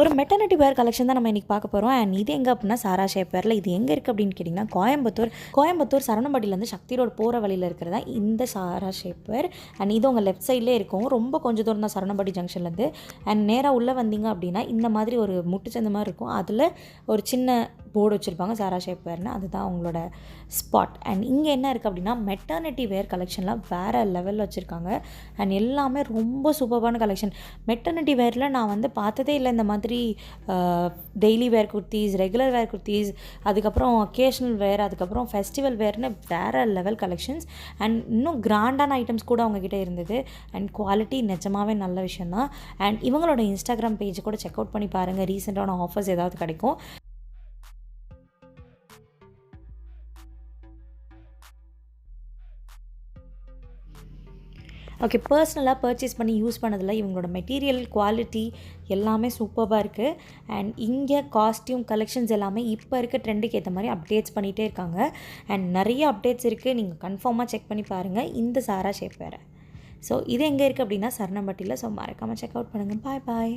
ஒரு மெட்டர்னிட்டி வேர் கலெக்ஷன் தான் நம்ம இன்றைக்கி பார்க்க போகிறோம். அண்ட் இது எங்கே அப்படின்னா சாரா ஷேப்பேரில். இது எங்கே இருக்குது அப்படின்னு கேட்டிங்கன்னா கோயம்புத்தூர் சரவணம்பட்டியிலேருந்து சக்தி ரோடு போகிற வழியில் இருக்கிறதா இந்த சாரா ஷேப்பேர். அண்ட் இது உங்கள் லெஃப்ட் சைட்லேயே இருக்கும். ரொம்ப கொஞ்சம் தூரம் தான் சரவணம்பட்டி ஜங்ஷன்லேருந்து. அண்ட் நேராக உள்ளே வந்தீங்க அப்படின்னா இந்த மாதிரி ஒரு முட்டுச்சந்த மாதிரி இருக்கும். அதில் ஒரு சின்ன போர்டு வச்சுருப்பாங்க சாரா ஷேப்பேர்னு. அதுதான் அவங்களோட ஸ்பாட். அண்ட் இங்கே என்ன இருக்குது அப்படின்னா மெட்டர்னிட்டி வேர் கலெக்ஷன்லாம் வேறு லெவலில் வச்சுருக்காங்க. அண்ட் எல்லாமே ரொம்ப சூப்பரான கலெக்ஷன். மெட்டர்னிட்டி வேரில் நான் வந்து பார்த்ததே இல்லை இந்த மாதிரி டெய்லி வேர் குர்த்திஸ், ரெகுலர் வேர் குர்த்திஸ், அதுக்கப்புறம் அக்கேஷ்னல் வேர், அதுக்கப்புறம் ஃபெஸ்டிவல் வேர்னு வேறு லெவல் கலெக்ஷன்ஸ். அண்ட் இன்னும் கிராண்டான ஐட்டம்ஸ் கூட அவங்கக்கிட்ட இருந்தது. அண்ட் குவாலிட்டி நிஜமாகவே நல்ல விஷயந்தான். அண்ட் இவங்களோட இன்ஸ்டாகிராம் பேஜை கூட செக் அவுட் பண்ணி பாருங்கள். ரீசெண்டான ஆஃபர்ஸ் ஏதாவது கிடைக்கும். ஓகே, பர்சனலாக பர்ச்சேஸ் பண்ணி யூஸ் பண்ணதில் இவங்களோட மெட்டீரியல் குவாலிட்டி எல்லாமே சூப்பராக இருக்குது. அண்ட் இங்கே காஸ்டியூம் கலெக்ஷன்ஸ் எல்லாமே இப்போ இருக்க ட்ரெண்டுக்கு ஏற்ற மாதிரி அப்டேட்ஸ் பண்ணிகிட்டே இருக்காங்க. அண்ட் நிறைய அப்டேட்ஸ் இருக்குது. நீங்கள் கன்ஃபார்மாக செக் பண்ணி பாருங்கள் இந்த சாரா ஷேப்பேரை. ஸோ இது எங்கே இருக்குது அப்படின்னா சரணம்பட்டியில். ஸோ மறக்காமல் செக் அவுட் பண்ணுங்கள். பாய் பாய்.